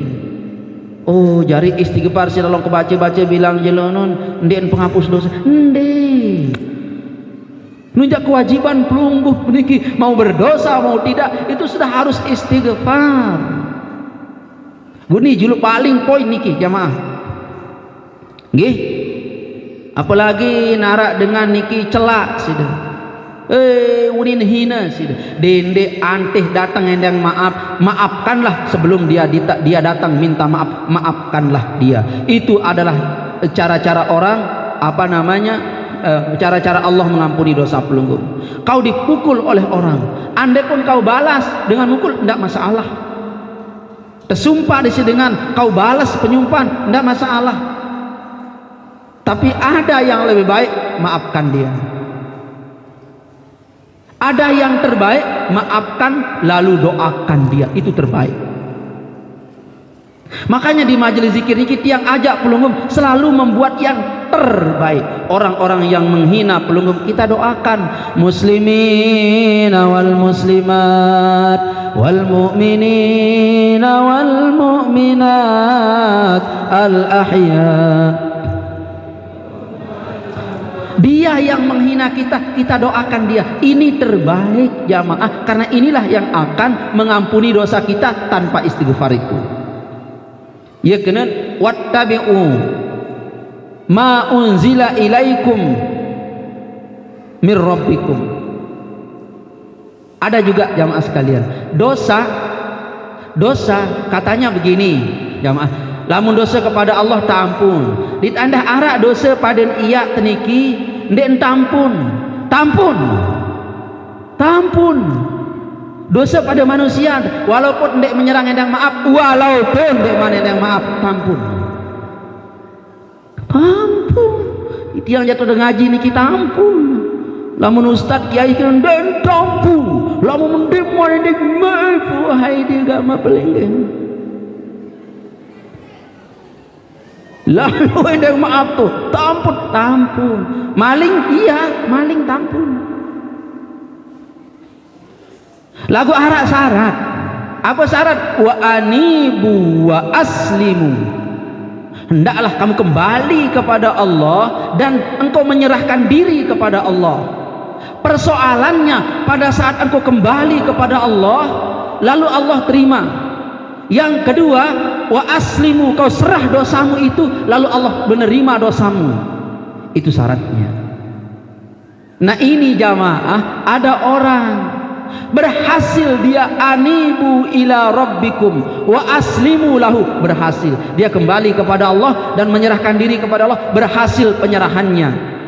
oh jari istighfar si tolong kebaca-baca bilang jelonon ndek penghapus dosa ndek nunjak kewajiban pelungguh niki mau berdosa mau tidak itu sudah harus istighfar guni julu paling poin niki jamaah nggih apalagi narak dengan niki celak sudah unin hina sih dende anteh datang endang maafkanlah sebelum dia datang minta maafkanlah dia itu adalah cara-cara orang apa namanya cara-cara Allah mengampuni dosa pelunggup. Kau dipukul oleh orang andai pun kau balas dengan mukul tidak masalah tersumpah di sini dengan kau balas penyumpahan tidak masalah tapi ada yang lebih baik maafkan dia. Ada yang terbaik maafkan lalu doakan dia itu terbaik. Makanya di majelis zikir ini kita yang ajak pelunggup selalu membuat yang terbaik. Orang-orang yang menghina pelunggup kita doakan muslimin wal muslimat wal mu'minin wal mu'minat al ahya. Dia yang menghina kita doakan dia. Ini terbaik jamaah karena inilah yang akan mengampuni dosa kita tanpa istighfar itu. Ya kena wattabi'u ma unzila ilaikum mir rabbikum. Ada juga jamaah sekalian dosa katanya begini jamaah lamun dosa kepada Allah tak ampun dit anda arak dosa pada iya teniki ndek tampun dosa pada manusia walaupun ndek menyerang endang maaf walaupun ndek mana endang maaf tampun itu yang jatuh dengan ngaji niki tampun lamun ustaz kiai kan den tampun lamun mendem mana ndek maaf wahai dia agama pelengeng lalu endang maaf tuh tampun maling iya maling tampun lagu arak syarat apa syarat wa anibu wa aslimu hendaklah kamu kembali kepada Allah dan engkau menyerahkan diri kepada Allah. Persoalannya pada saat engkau kembali kepada Allah lalu Allah terima. Yang kedua wa aslimu kau serah dosamu itu lalu Allah menerima dosamu. Itu syaratnya. Nah ini jamaah ada orang berhasil dia anibu ila rabbikum wa aslimu lahu berhasil dia kembali kepada Allah dan menyerahkan diri kepada Allah berhasil penyerahannya.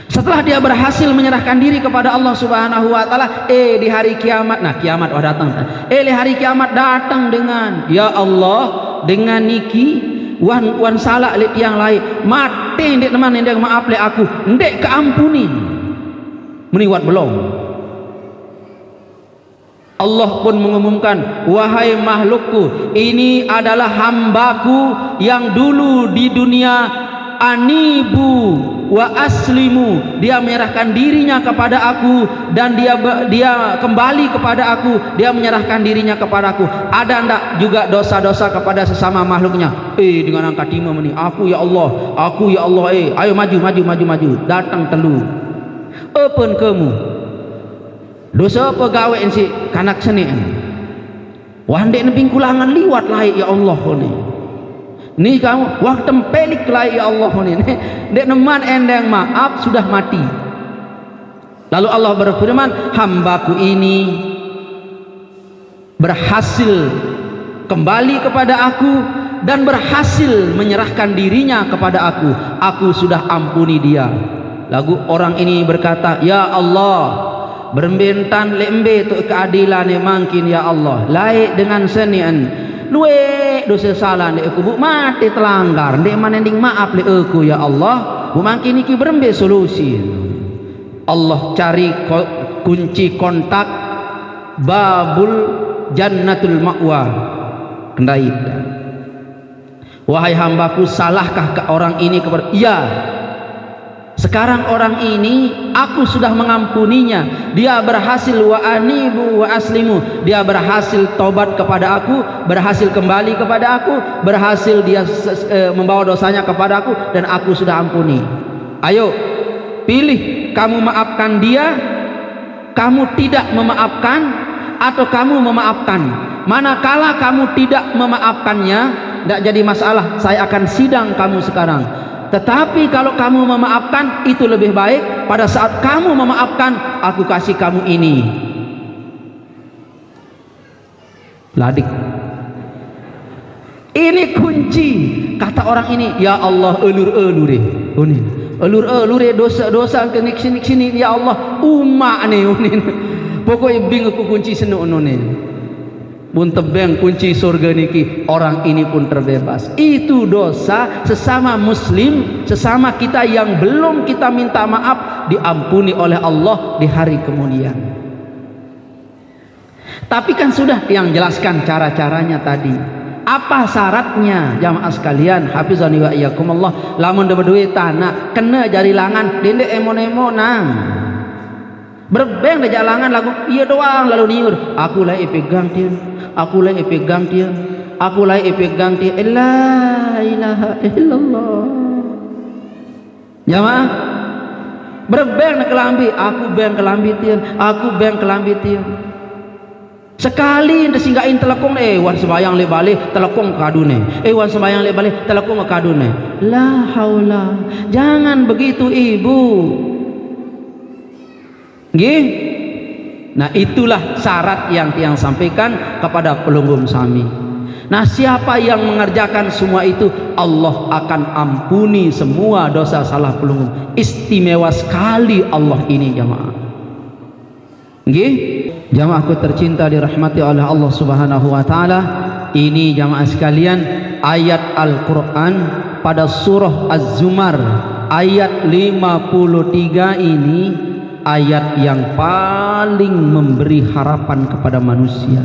Setelah dia berhasil menyerahkan diri kepada Allah Subhanahu wa taala, di hari kiamat, nah kiamat datang. Di hari kiamat datang dengan, ya Allah, dengan niki wan salah lek yang lain, mati ndek teman ndek maaf lek aku, ndek keampuni. Meniwat belum. Allah pun mengumumkan, wahai makhlukku, ini adalah hambaku yang dulu di dunia anibu wa aslimu, dia menyerahkan dirinya kepada aku dan dia kembali kepada aku, dia menyerahkan dirinya kepada aku. Ada ndak juga dosa-dosa kepada sesama makhluknya? Dengan angka 5 menit, aku ya Allah, ayo maju, datang telu. Open kamu. Dosa apa gawe si kanak seni? Wandek nebing kulangan liwat laik ya Allah ni kamu wah tempelik laik ya Allah ni dek neman endeng maaf sudah mati. Lalu Allah berfirman, hambaku ini berhasil kembali kepada aku dan berhasil menyerahkan dirinya kepada aku sudah ampuni dia. Lalu orang ini berkata, ya Allah, berbentan lembe tu keadilan yang mungkin ya Allah, laik dengan senian luwe dosa salah ni aku bu mati telanggar ndek manending maaf le aku ya Allah, bu mungkin iki berembe solusi. Allah cari kunci kontak babul jannatul ma'wa kendai. Wahai hambaku, salahkah ke orang ini kepada iya. Sekarang orang ini aku sudah mengampuninya, dia berhasil wa anibu wa aslimu, dia berhasil tobat kepada aku, berhasil kembali kepada aku, berhasil dia membawa dosanya kepada aku dan aku sudah ampuni. Ayo pilih, kamu maafkan dia, kamu tidak memaafkan, atau kamu memaafkan. Manakala kamu tidak memaafkannya, tidak jadi masalah, saya akan sidang kamu sekarang. Tetapi kalau kamu memaafkan, itu lebih baik. Pada saat kamu memaafkan, aku kasih kamu ini. Ladik. Ini kunci. Kata orang ini, ya Allah, elur-elure. Elur-elure dosa-dosa ke sini ya Allah, umak nih unin. Pokoknya bingung ku kunci senu unin. Pun tebeng kunci surga niki, orang ini pun terbebas. Itu dosa sesama muslim, sesama kita yang belum kita minta maaf, diampuni oleh Allah di hari kemudian. Tapi kan sudah yang jelaskan cara-caranya tadi. Apa syaratnya jamaah sekalian? Hafizani wa iyyakumullah. Lamun berdua tanah kena jari langan dende emon-emonang. Berbeng de jalangan lagu iya doang lalu niur. Aku lah pegang dia. Aku lah pegang dia. Aku lah pegang dia. La ilaha illallah. Jamaah berbeng kelambi. Aku beng kelambi dia. Aku beng kelambi dia. Sekali singgahin telekong wan sembayang le balik telekong kadune. Wan sembayang le balik telekong kadune. La haula. Jangan begitu ibu. Nggih. Nah, itulah syarat yang sampaikan kepada pelunggum sami. Nah, siapa yang mengerjakan semua itu, Allah akan ampuni semua dosa salah pelunggum. Istimewa sekali Allah ini jamaah. Nggih. Jamaahku tercinta dirahmati oleh Allah Subhanahu wa taala. Ini jamaah sekalian ayat Al-Qur'an pada surah Az-Zumar ayat 53 ini ayat yang paling memberi harapan kepada manusia.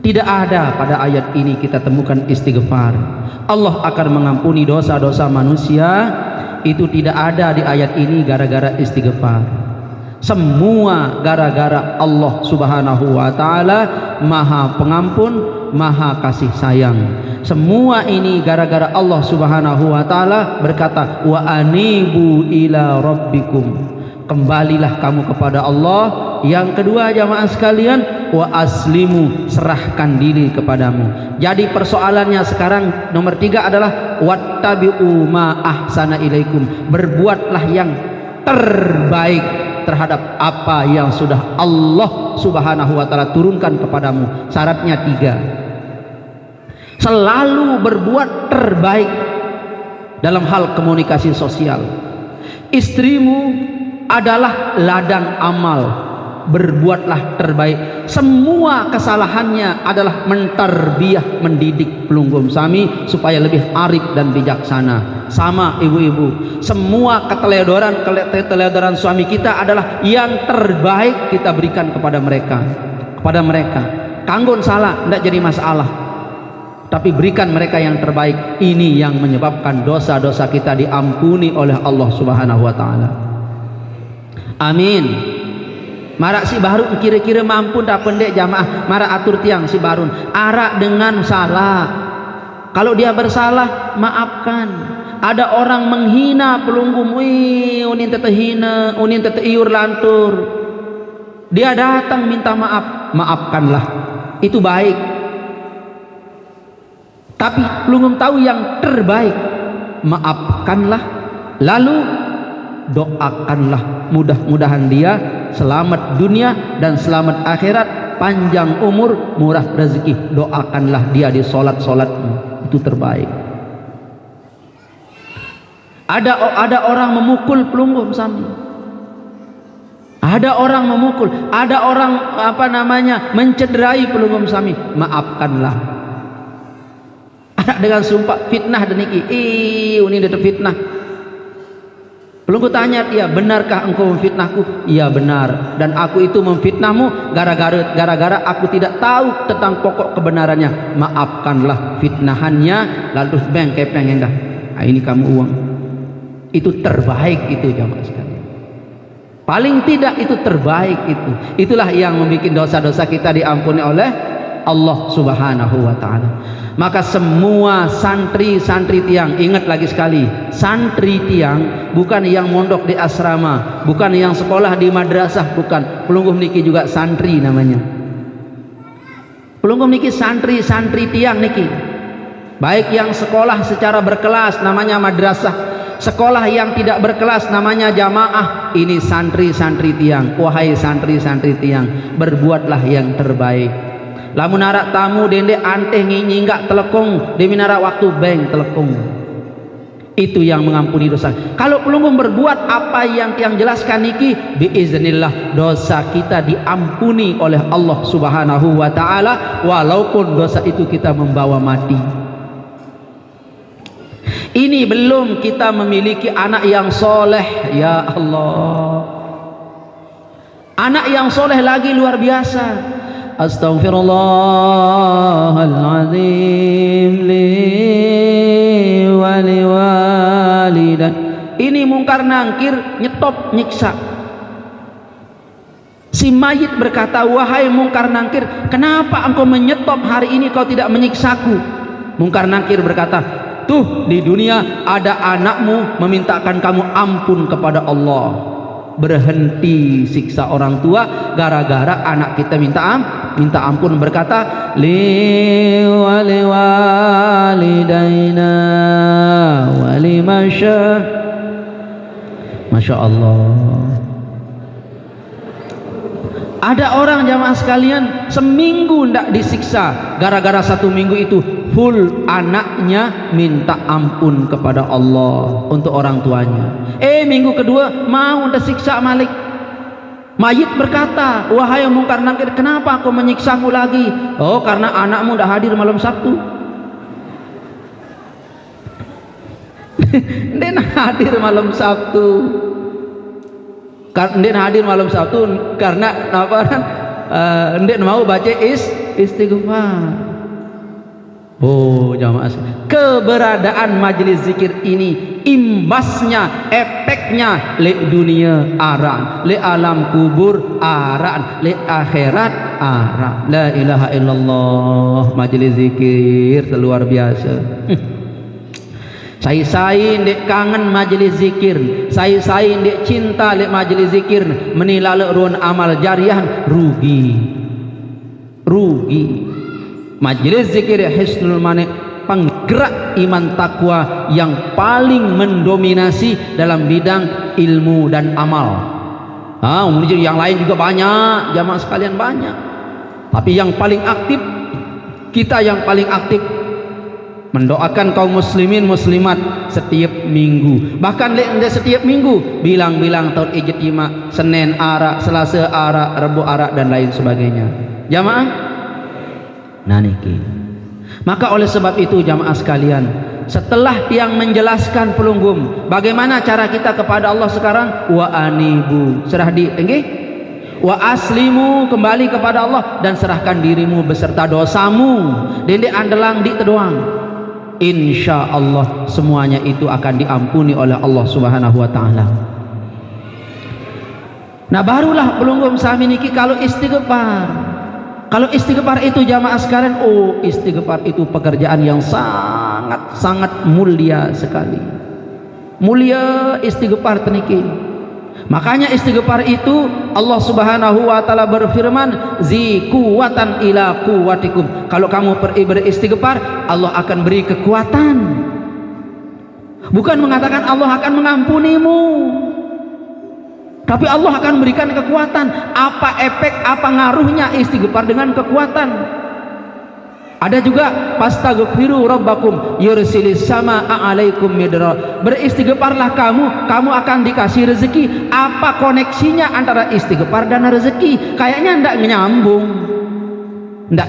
Tidak ada pada ayat ini kita temukan istighfar. Allah akan mengampuni dosa-dosa manusia. Itu tidak ada di ayat ini gara-gara istighfar. Semua gara-gara Allah Subhanahu wa taala Maha Pengampun, Maha Kasih Sayang. Semua ini gara-gara Allah Subhanahu wa taala berkata, wa anibu ila rabbikum. Kembalilah kamu kepada Allah. Yang kedua jamaah sekalian, wa aslimu, serahkan diri kepadamu. Jadi persoalannya sekarang nomor 3 adalah wattabi'u ma ahsana ilaikum. Berbuatlah yang terbaik terhadap apa yang sudah Allah Subhanahu wa taala turunkan kepadamu. Syaratnya 3. Selalu berbuat terbaik dalam hal komunikasi sosial. Istrimu adalah ladang amal, berbuatlah terbaik. Semua kesalahannya adalah mentarbiyah, mendidik pelunggum sami supaya lebih arif dan bijaksana. Sama ibu-ibu, semua keteledoran suami kita adalah yang terbaik kita berikan kepada mereka. Kanggon salah tidak jadi masalah. tapi berikan mereka yang terbaik. Ini yang menyebabkan dosa-dosa kita diampuni oleh Allah Subhanahu wa taala. Amin. Marak si baru kira-kira mampu dak pendek jamaah, marak atur tiang si barun arak dengan salah. Kalau dia bersalah, maafkan. Ada orang menghina pelunggum, unin tete hina, unin tete iur lantur. Dia datang minta maaf, maafkanlah. Itu baik. Tapi pelunggum tahu yang terbaik, maafkanlah. Lalu doakanlah, mudah-mudahan dia selamat dunia dan selamat akhirat, panjang umur, murah rezeki. Doakanlah dia di solat-solatnya, itu terbaik. Ada orang memukul pelunggum sami, ada orang memukul, ada orang mencederai pelunggum sami, maafkanlah. Ada dengan sumpah fitnah dan niki, ini ada fitnah. Pelunggu tanya dia, benarkah engkau memfitnahku? Iya benar, dan aku itu memfitnahmu gara-gara aku tidak tahu tentang pokok kebenarannya. Maafkanlah fitnahannya, lalu kepeng enggak. Ini kamu uang. Itu terbaik itu jamaah sekalian. Paling tidak itu terbaik itu. Itulah yang membuat dosa-dosa kita diampuni oleh Allah Subhanahu wa taala. Maka semua santri-santri tiang, ingat lagi sekali, santri tiang bukan yang mondok di asrama, bukan yang sekolah di madrasah, bukan. Pelunggum niki juga santri namanya. Pelunggum niki santri-santri tiang niki. Baik yang sekolah secara berkelas namanya madrasah, sekolah yang tidak berkelas namanya jamaah. Ini santri-santri tiang. Wahai santri-santri tiang, berbuatlah yang terbaik. Lamun narak tamu dende anteh nginggak telekong demi narak waktu beng telekong. Itu yang mengampuni dosa. Kalau pelunggum berbuat apa yang jelaskan niki, biiznillah dosa kita diampuni oleh Allah Subhanahu wa taala, walaupun dosa itu kita membawa mati. Ini belum kita memiliki anak yang soleh. Ya Allah, anak yang soleh lagi luar biasa. Astaghfirullahaladzim li wali walidan. Ini mungkar nangkir nyetop nyiksa. Si mayit berkata, wahai mungkar nangkir, kenapa engkau menyetop hari ini, kau tidak menyiksaku? Mungkar nangkir berkata, tuh di dunia ada anakmu memintakan kamu ampun kepada Allah. Berhenti siksa orang tua gara-gara anak kita minta ampun, berkata li wali walidaina wali masya Allah. Ada orang jamaah sekalian seminggu tidak disiksa, gara-gara satu minggu itu full anaknya minta ampun kepada Allah untuk orang tuanya. Minggu kedua mau disiksa malik. Mayit berkata, wahai mungkar nangkir, kenapa aku menyiksamu lagi? Oh, karena anakmu udah hadir malam Sabtu. Dia hadir malam Sabtu. Dia hadir malam Sabtu karena apa? Dia mau baca istighfar. Oh jamaah, keberadaan majelis zikir ini imbasnya, efeknya le dunia aran, le alam kubur aran, le akhirat aran. La ilaha illallah, majelis zikir luar biasa. Saya dek kangen majelis zikir, saya dek cinta dek majelis zikir, menilai ruan amal jariah rugi. Majelis zikir hisnul manik, penggerak iman takwa yang paling mendominasi dalam bidang ilmu dan amal. Yang lain juga banyak, jamaah sekalian banyak. Tapi yang paling aktif, kita yang paling aktif mendoakan kaum muslimin muslimat setiap minggu, bahkan setiap minggu bilang-bilang tahun ijtima, Senin arak, Selasa arak, Rabu arak dan lain sebagainya. Jamaah, nah niki. Maka oleh sebab itu jamaah sekalian, setelah yang menjelaskan pelunggum bagaimana cara kita kepada Allah sekarang, wa anibu serah di wa aslimu, kembali kepada Allah dan serahkan dirimu beserta dosamu dende andelang di tedoang, insya Allah semuanya itu akan diampuni oleh Allah Subhanahu wa ta'ala. Nah barulah belum sami niki kalau istighfar. Kalau istighfar itu jamaah sekalian, oh istighfar itu pekerjaan yang sangat mulia sekali. Mulia istighfar teniki. Makanya istighfar itu Allah Subhanahu wa taala berfirman, "Zi quwatan ila quwatikum." Kalau kamu beristighfar, Allah akan beri kekuatan. Bukan mengatakan Allah akan mengampunimu, tapi Allah akan berikan kekuatan. Apa efek, apa ngaruhnya istighfar dengan kekuatan? Ada juga fastaghfiru rabbakum yursilis samaa 'alaikum midra. Beristighfarlah kamu akan dikasih rezeki. Apa koneksinya antara istighfar dan rezeki? Kayaknya ndak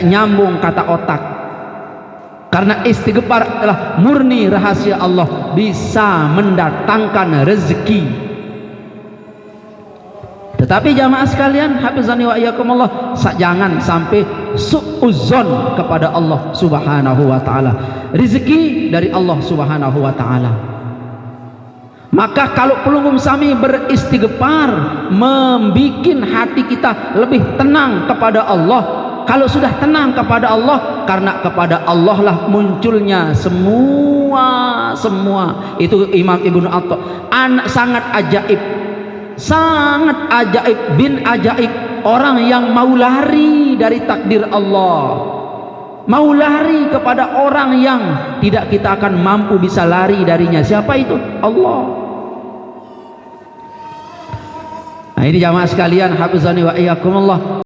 nyambung kata otak. Karena istighfar adalah murni rahasia Allah, bisa mendatangkan rezeki. Tetapi jamaah sekalian, hafizani wa iyyakumullah, jangan sampai suudzon kepada Allah Subhanahu wa taala. Rezeki dari Allah Subhanahu wa taala. Maka kalau pelungum sami beristighfar, membikin hati kita lebih tenang kepada Allah. Kalau sudah tenang kepada Allah, karena kepada Allah lah munculnya semua itu. Imam Ibnu Atha sangat ajaib bin ajaib, orang yang mau lari dari takdir Allah, mau lari kepada orang yang tidak kita akan mampu bisa lari darinya. Siapa itu? Allah. Nah ini jamaah sekalian, hafizani wa iyyakumullah.